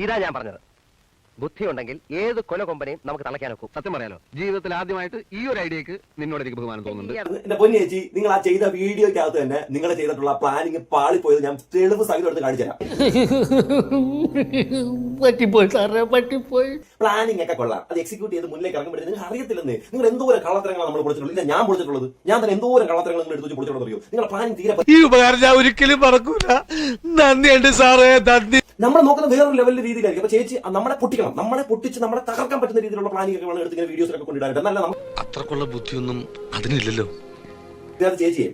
ഇതാ ഞാൻ പറഞ്ഞത്. ബുദ്ധിയുണ്ടെങ്കിൽ ഏത് കൊല കൊമ്പനെയും നമുക്ക് തളയ്ക്കാൻ ഒക്കും. സത്യം പറയാലോ, ജീവിതത്തിൽ ആദ്യമായിട്ട് ഈ ഒരു ഐഡിയക്ക് നിന്നോട് എനിക്ക് ബഹുമാനം തോന്നുന്നുണ്ട്. എന്റെ പൊന്നി ചേച്ചി, നിങ്ങൾ ആ ചെയ്ത വീഡിയോക്കകത്ത് തന്നെ നിങ്ങൾ ചെയ്തിട്ടുള്ള പ്ലാനിങ് പാളിപ്പോയത് ഞാൻ തെളിവ് സഹിതം എടുത്ത് കാണിച്ചു തരാം. പ്ലാനിങ് ഒക്കെ കൊള്ളാം, അത് എക്സിക്യൂട്ട് ചെയ്ത് മുന്നിലേക്ക് ഇറങ്ങുമ്പോഴേ നിങ്ങൾ അറിയത്തില്ലെന്ന്. നിങ്ങൾ എന്തോരം കള്ളത്തരങ്ങളാണ് നമ്മൾ പൊളിച്ചിട്ടുള്ളത്. ഇല്ല, ഞാൻ പൊളിച്ചിട്ടുള്ളത്. ഞാൻ തന്നെ എന്തോരം കള്ളത്തരങ്ങൾ നിങ്ങൾ എടുത്ത് പൊളിച്ചിട്ടുള്ളത് അറിയോ? നിങ്ങളുടെ പ്ലാനിങ് തീരെ ഈ ഉപകാരം ഞാൻ ഒരിക്കലും മറക്കൂല. നന്ദിയുണ്ട് സാറേ, നന്ദി. നമ്മൾ നോക്കുന്ന വേറൊരു ലെവലിൽ രീതിയിലായിരിക്കും. അപ്പൊ ചേച്ചി നമ്മളെ പൊട്ടിക്കണം, നമ്മളെ പൊട്ടിച്ച് നമ്മളെ തകർക്കാൻ പറ്റുന്ന രീതിയിലുള്ള പ്ലാനിങ് ഒക്കെ എടുത്ത് ഇങ്ങനെ വീഡിയോസിലൊക്കെ കൊണ്ടിടാനായിട്ട് നല്ല അത്രക്കുള്ള ബുദ്ധിയൊന്നും അതിനില്ലല്ലോ. ചേച്ചിയെ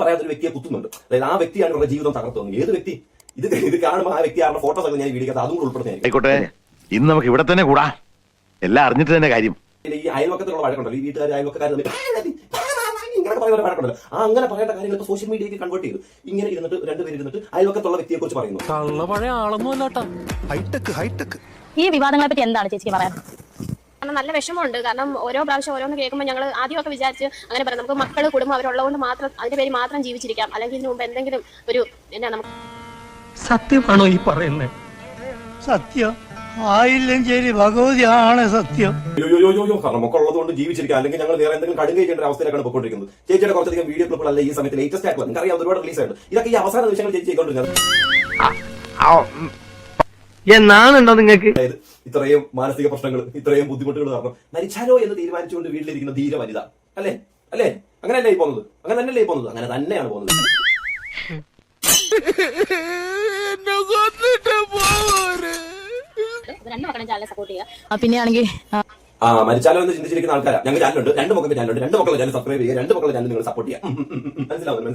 പറയാത്തൊരു വ്യക്തിയെ കുത്തുന്നുണ്ട്. അതായത് ആ വ്യക്തിയാണ് അവരുടെ ജീവിതം തകർത്തുന്നത്. ഏത് വ്യക്തി? ഇത് കാണുമ്പോൾ ആ വ്യക്തി ആരുടെ ഫോട്ടോസ് ഒക്കെ ഞാൻ വീഡിയോ അതും കൂടെ ഉൾപ്പെടുത്തുന്നത്. ആയിക്കോട്ടെ, ഇന്ന് നമുക്ക് ഇവിടെ തന്നെ കൂടാ. എല്ലാം അറിഞ്ഞിട്ട് തന്നെ കാര്യം. ഈ അയൽവക്കത്തിലുള്ള വഴക്കുണ്ടല്ലോ, ഈ വീട്ടുകാർ അയൽവക്കാർ ഇങ്ങനെ പറയുന്ന വഴക്കുണ്ടല്ലോ, ആ അങ്ങനെ പറയേണ്ട കാര്യങ്ങൾ സോഷ്യൽ മീഡിയയിൽ കൺവേർട്ട് ചെയ്തു. ഇങ്ങനെ ഇരുന്നിട്ട് രണ്ടുപേരും ഇരുന്നിട്ട് അയൽവക്കത്തുള്ള വ്യക്തിയെ കുറിച്ച് പറയുന്നു. ഈ വിവാദങ്ങളെ പറ്റി എന്താണ് ചേച്ചിക്ക് പറയാൻ? കാരണം നല്ല വിഷമമുണ്ട്. കാരണം ഓരോ പ്രാവശ്യം ഓരോന്ന് കേൾക്കുമ്പോൾ ഞങ്ങൾ ആദ്യമൊക്കെ വിചാരിച്ച് അങ്ങനെ പറയാം, നമുക്ക് മക്കൾ കുടുംബം അവരുള്ളതുകൊണ്ട് മാത്രം അതിന്റെ പേര് മാത്രം ജീവിച്ചിരിക്കാം, അല്ലെങ്കിൽ ഇതിനു മുമ്പ് എന്തെങ്കിലും ഒരു എന്നാ നമുക്ക്. സത്യമാണോ ഈ പറയുന്നത്? സത്യം ആയില്ലും ശരി, ഭഗവതിയാണ് സത്യം. കാരണം മക്കളുള്ളത് കൊണ്ട് ജീവിച്ചിരിക്കാം, അല്ലെങ്കിൽ ഞങ്ങൾ വേറെ എന്തെങ്കിലും കടുകை ചെയ്യേണ്ട അവസ്ഥയിലേക്കാണ് പോയിക്കൊണ്ടിരിക്കുന്നത്. ചേച്ചിയുടെ കുറച്ചധികം വീഡിയോ ക്ലിപ്പുകൾ അല്ല ഈ സമയത്ത് ലേറ്റസ്റ്റ് ആയിട്ടുള്ള നിങ്ങൾക്ക് അറിയാം, ഒരുപാട് റിലീസ് ആയിട്ട്. ഇതൊക്കെ ഈ അവസാന നിമിഷങ്ങൾ ചേച്ചി ചെയ്തുകൊണ്ടിരുന്നത്. എന്നാണുണ്ടോ നിങ്ങൾക്ക്? അതായത് ഇത്രയും മാനസിക പ്രശ്നങ്ങൾ, ഇത്രയും ബുദ്ധിമുട്ടുകൾ കാരണം മരിച്ചാലോ എന്ന് തീരുമാനിച്ചുകൊണ്ട് വീട്ടിലിരിക്കുന്ന ധീര വനിത അല്ലേ? അല്ലേ? അങ്ങനെയല്ലേ ഈ പോകുന്നത്? അങ്ങനെ തന്നെയല്ലേ ഈ പോകുന്നത്? അങ്ങനെ തന്നെയാണ് പോകുന്നത്. പിന്നെയാണെങ്കിൽ മരിച്ചാലോ എന്ന് ചിന്തിച്ചിരിക്കുന്ന ആൾക്കാരാ ഞങ്ങൾ ചാനലുണ്ട്. രണ്ട് മക്കളുടെ ചാനലുണ്ട്. രണ്ട് മക്കളുടെ ചാനൽ സബ്സ്ക്രൈബ് ചെയ്യുക, രണ്ട് മക്കളുടെ ചാനൽ നിങ്ങൾ സപ്പോർട്ട് ചെയ്യാം. മനസ്സിലാവുന്നു.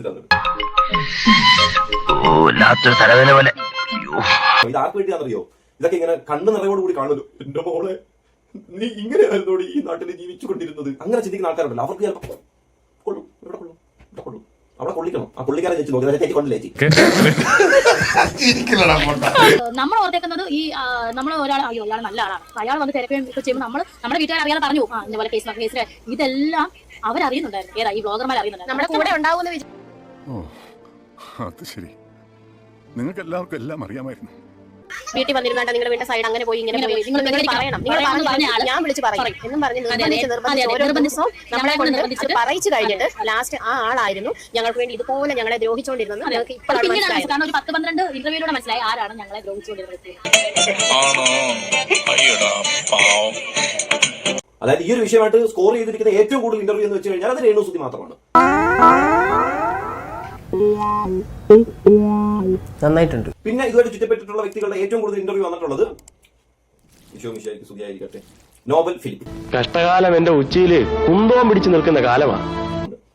ഇത് ആർക്ക് വേണ്ടിയാണെന്നറിയോ? ഇതൊക്കെ ഇങ്ങനെ കണ്ണു നിറയോടുകൂടി കാണുമല്ലോ. എന്റെ മോളെ, നീ ഇങ്ങനെയായിരുന്നോട് ഈ നാട്ടിൽ ജീവിച്ചുകൊണ്ടിരുന്നത്, അങ്ങനെ ചിന്തിക്കുന്ന ആൾക്കാരുണ്ടല്ലോ. അവർക്ക് ചിലപ്പോൾ കൊള്ളും, ഇവിടെ കൊള്ളും, ഇവിടെ കൊള്ളും, അവിടെ കൊള്ളിക്കണം. ആ പുള്ളിക്കാരെ ചേച്ചി നോക്കി ചേച്ചി കൊണ്ടില്ലേ ചേച്ചി? നമ്മൾ ഓർത്തേക്കുന്നത് ഈ നമ്മൾ ഒരാൾ അയ്യോ അയാൾ നല്ല ആളാണ്, അയാൾ വന്ന് തിരക്കുകയും ചെയ്യുമ്പോൾ നമ്മുടെ വീട്ടുകാർ അറിയാതെ പറഞ്ഞു ഇതുപോലെ കേസിലെ ഇതെല്ലാം അവരറിയുന്നുണ്ടായിരുന്നു. ഏതാ ഈ ബ്ലോഗർമാർ അറിയുന്നുണ്ടായിരുന്നു, നമ്മുടെ കൂടെ ഉണ്ടാവുമെന്ന് അത് ശരി, നിങ്ങൾക്ക് എല്ലാവർക്കും എല്ലാം അറിയാമായിരുന്നു. വീട്ടിൽ വന്നിരുന്നാണ്ട് നിങ്ങളുടെ വീട്ടിൽ സൈഡ് അങ്ങനെ പോയി ഇങ്ങനെ പോയി നിങ്ങൾ പറയണം, ഞാൻ വിളിച്ച് പറയും എന്നും പറഞ്ഞ് ഓരോ ദിവസവും നമ്മളെ കൊണ്ട് പറയിച്ചു കഴിഞ്ഞിട്ട് ലാസ്റ്റ് ആ ആളായിരുന്നു ഞങ്ങൾക്ക് വേണ്ടി ഇതുപോലെ ഞങ്ങളെ ദ്രോഹിച്ചുകൊണ്ടിരുന്നത്. ഞങ്ങൾക്ക് ഇപ്പോഴാണ് മനസ്സിലായത്. ഒരു 10-12 ഇന്റർവ്യൂലൂടെ മനസ്സിലായി ആരാണ് ഞങ്ങളെ ദ്രോഹിച്ചുകൊണ്ടിരുന്നത്. അതായത് ഈ ഒരു വിഷയമായിട്ട് സ്കോർ ചെയ്തിരിക്കുന്ന ഏറ്റവും കൂടുതൽ ഇന്റർവ്യൂ എന്ന് വെച്ച് കഴിഞ്ഞാൽ അത് രേണു സുധി മാത്രമാണ്. നന്നായിട്ടുണ്ട്. പിന്നെ ഇതുവരെ ചുറ്റപ്പെട്ടിട്ടുള്ള വ്യക്തികളുടെ ഏറ്റവും കൂടുതൽ ഇന്റർവ്യൂ വന്നിട്ടുള്ളത് നോബൽ ഫിലിപ്പ്. കഷ്ടകാലം എന്റെ ഉച്ചയില് കുന്തവും പിടിച്ചു നിൽക്കുന്ന കാലമാണ്.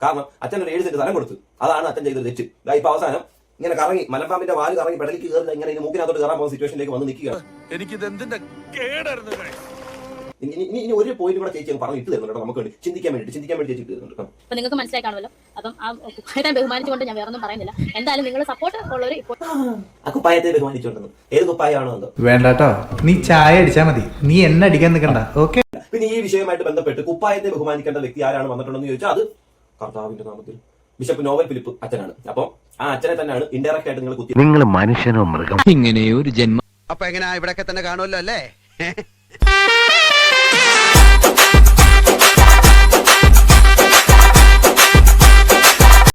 കാരണം അച്ഛൻ ഒരു 7 സെന്റ് സ്ഥലം കൊടുത്തു, അതാണ് അച്ഛൻ ചെയ്തൊരു തെറ്റ്. ഇപ്പൊ അവസാനം ഇങ്ങനെ കറങ്ങി മലമ്പാമ്പിന്റെ വാല് കറങ്ങി പെടലിക്ക് കയറി ഇങ്ങനെ മൂക്കിനകത്തോട്ട് കയറാൻ പോകുന്ന സിറ്റുവേഷനിലേക്ക് വന്ന് നിൽക്കുകയാണ്. ഇനി ഒരു പോയിന്റ് കൂടെ ചേച്ചി പറഞ്ഞു ഇട്ട് തരുന്നുണ്ട് നമുക്ക് വേണ്ടി ചിന്തിക്കാൻ വേണ്ടി ചേച്ചി ഇട്ട് തരുന്നുണ്ട്. അപ്പൊ നിങ്ങൾക്ക് മനസ്സിലായി കാണുമല്ലോ. അപ്പം ആ കുപ്പായത്തെ ബഹുമാനിച്ചുകൊണ്ട് ഞാൻ വേറൊന്നും പറയുന്നില്ല. എന്തായാലും നിങ്ങൾ സപ്പോർട്ട് ഉള്ളവര് ആ കുപ്പായത്തെ ബഹുമാനിച്ചുകൊണ്ടെന്ന് ഏത് കുപ്പായാണോ എന്തോ വേണ്ടാട്ടോ, നീ ചായ അടിച്ചാ മതി, നീ എന്നെ അടിക്കാൻ നിൽക്കണ്ട. ഓക്കെ. പിന്നെ ഈ വിഷയവുമായിട്ട് ബന്ധപ്പെട്ട് കുപ്പായത്തെ ബഹുമാനിക്കേണ്ട വ്യക്തി ആരാണ് വന്നിട്ടുണ്ടെന്ന് ചോദിച്ചാൽ അത് കർത്താവിന്റെ നാമത്തിൽ ബിഷപ്പ് നോവൽ ഫിലിപ്പ് അച്ഛനാണ്. അപ്പൊ ആ അച്ഛനെ തന്നെയാണ് ഇൻഡയറക്റ്റ് ആയിട്ട് നിങ്ങൾ കുത്തി. നിങ്ങൾ മനുഷ്യനോ മൃഗം? ഇങ്ങനെയൊരു ജന്മം. അപ്പൊ എങ്ങനെയാ, ഇവിടെയൊക്കെ തന്നെ കാണുമല്ലോ അല്ലേ?